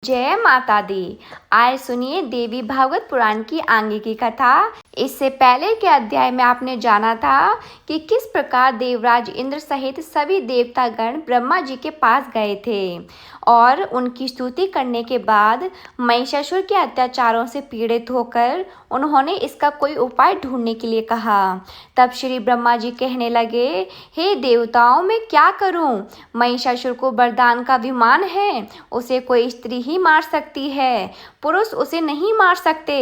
जय माता दी। आए सुनिए देवी भागवत पुराण की आगे की कथा। इससे पहले के अध्याय में आपने जाना था कि किस प्रकार देवराज इंद्र सहित सभी देवतागण ब्रह्मा जी के पास गए थे और उनकी स्तुति करने के बाद महिषासुर के अत्याचारों से पीड़ित होकर उन्होंने इसका कोई उपाय ढूंढने के लिए कहा। तब श्री ब्रह्मा जी कहने लगे, हे देवताओं, मैं क्या करूं? महिषासुर को वरदान का अभिमान है, उसे कोई स्त्री ही मार सकती है, पुरुष उसे नहीं मार सकते।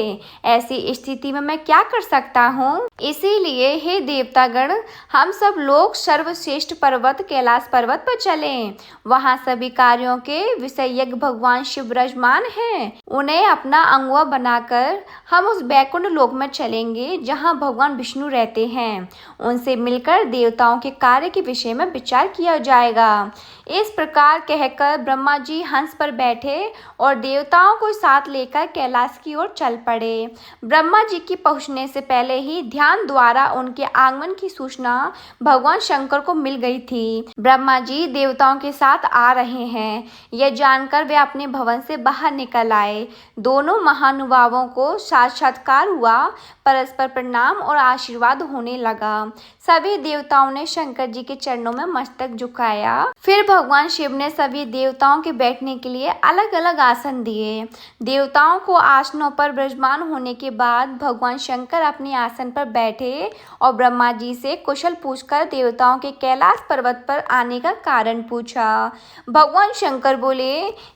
ऐसी स्थिति में मैं क्या कर सकता हूँ? इसीलिए हे देवतागण, हम सब लोग सर्वश्रेष्ठ पर्वत कैलाश पर्वत पर चलें। वहाँ सभी कार्यों के विषयज्ञ भगवान शिव विराजमान हैं। उन्हें अपना अंगुआ बनाकर हम उस बैकुंठ लोक में चलेंगे जहाँ भगवान विष्णु रहते हैं। उनसे मिलकर देवताओं के कार्य के विषय में विचार किया जाएगा। इस प्रकार कहकर ब्रह्मा जी हंस पर बैठे और देवताओं को साथ लेकर कैलाश की ओर चल पड़े। ब्रह्मा जी की पहुंचने से पहले ही ध्यान द्वारा उनके आगमन की सूचना भगवान शंकर को मिल गई थी। ब्रह्मा जी देवताओं के साथ आ रहे हैं, यह जानकर वे अपने भवन से बाहर निकल आए। दोनों महानुभावों को साक्षात्कार हुआ, परस्पर प्रणाम और आशीर्वाद होने लगा। सभी देवताओं ने शंकर जी के चरणों में मस्तक झुकाया। फिर भगवान शिव ने सभी देवताओं के बैठने के लिए अलग अलग आसन दिए। देवताओं को आसनों पर विराजमान होने के बाद भगवान शंकर अपने आसन पर बैठे और ब्रह्मा जी से कुशल पूछकर देवताओं के कैलाश पर्वत पर आने का कारण पूछा। भगवान शंकर बोले,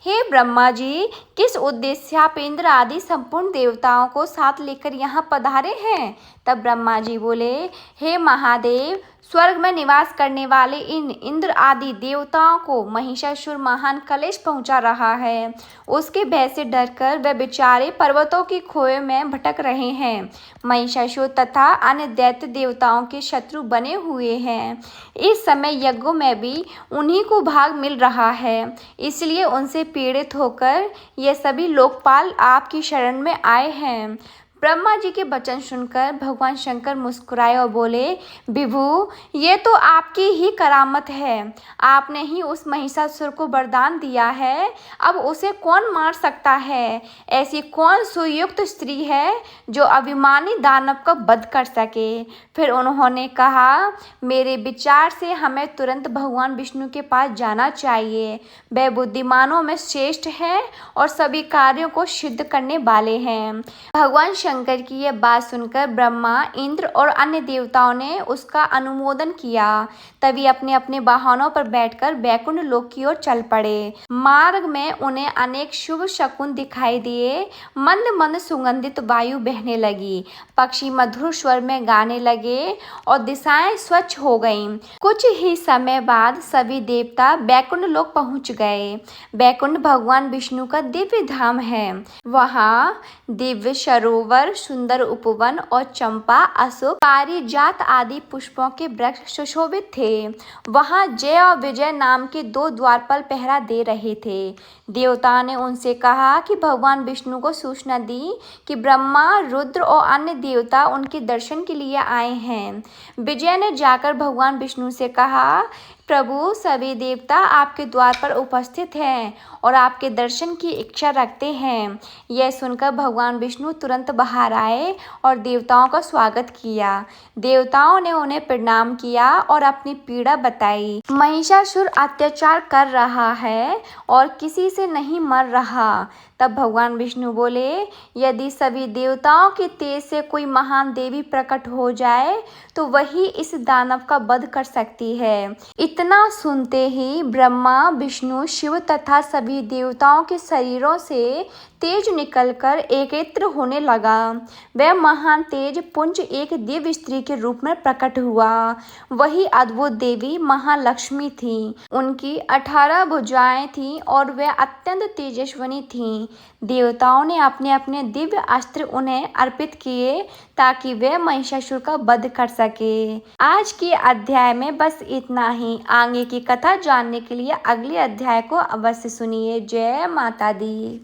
हे ब्रह्मा जी, किस उद्देश्य से आप इंद्र आदि संपूर्ण देवताओं को साथ लेकर यहाँ पधारे हैं? तब ब्रह्मा जी बोले, हे महादेव, स्वर्ग में निवास करने वाले इन इंद्र आदि देवताओं को महिषासुर महान कलेश पहुंचा रहा है। उसके भय से डरकर वे बेचारे पर्वतों की खोए में भटक रहे हैं। महिषासुर तथा अन्य दैत्य देवताओं के शत्रु बने हुए हैं। इस समय यज्ञों में भी उन्हीं को भाग मिल रहा है, इसलिए उनसे पीड़ित होकर ये सभी लोकपाल आपकी शरण में आए हैं। ब्रह्मा जी के वचन सुनकर भगवान शंकर मुस्कुराए और बोले, विभु, ये तो आपकी ही करामत है। आपने ही उस महिषासुर को वरदान दिया है, अब उसे कौन मार सकता है? ऐसी कौन सुयुक्त स्त्री है जो अभिमानी दानव का वध कर सके? फिर उन्होंने कहा, मेरे विचार से हमें तुरंत भगवान विष्णु के पास जाना चाहिए। वे बुद्धिमानों में श्रेष्ठ हैं और सभी कार्यों को सिद्ध करने वाले हैं। भगवान शंकर की यह बात सुनकर ब्रह्मा, इंद्र और अन्य देवताओं ने उसका अनुमोदन किया। तभी अपने अपने वाहनों पर बैठकर बैकुंठ लोक की ओर चल पड़े। मार्ग में उन्हें अनेक शुभ शकुन दिखाई दिए। मंद मंद सुगंधित वायु बहने लगी, पक्षी मधुर स्वर में गाने लगे और दिशाएं स्वच्छ हो गईं। कुछ ही समय बाद सभी देवता बैकुंठ लोक पहुंच गए। बैकुंठ भगवान विष्णु का दिव्य धाम है। वहाँ दिव्य सरोवर, सुंदर उपवन और चंपा, अशोक, पारिजात आदि पुष्पों के वृक्ष सुशोभित थे। वहां जय और विजय नाम के दो द्वारपाल पहरा दे रहे थे। देवता ने उनसे कहा कि भगवान विष्णु को सूचना दी कि ब्रह्मा, रुद्र और अन्य देवता उनके दर्शन के लिए आए हैं। विजय ने जाकर भगवान विष्णु से कहा, प्रभु, सभी देवता आपके द्वार पर उपस्थित हैं और आपके दर्शन की इच्छा रखते हैं। यह सुनकर भगवान विष्णु तुरंत बाहर आए और देवताओं का स्वागत किया। देवताओं ने उन्हें प्रणाम किया और अपनी पीड़ा बताई। महिषासुर अत्याचार कर रहा है और किसी से नहीं मर रहा। तब भगवान विष्णु बोले, यदि सभी देवताओं के तेज से कोई महान देवी प्रकट हो जाए तो वही इस दानव का वध कर सकती है। इतना सुनते ही ब्रह्मा, विष्णु, शिव तथा सभी देवताओं के शरीरों से तेज निकलकर एकत्र होने लगा। वह महान तेज पुंज एक दिव्य स्त्री के रूप में प्रकट हुआ। वही अद्भुत देवी महालक्ष्मी थी। उनकी 18 भुजाएं थीं और वह अत्यंत तेजस्विनी थीं। देवताओं ने अपने अपने दिव्य अस्त्र उन्हें अर्पित किए ताकि वे महिषासुर का वध कर सके। आज के अध्याय में बस इतना ही। आगे की कथा जानने के लिए अगले अध्याय को अवश्य सुनिए। जय माता दी।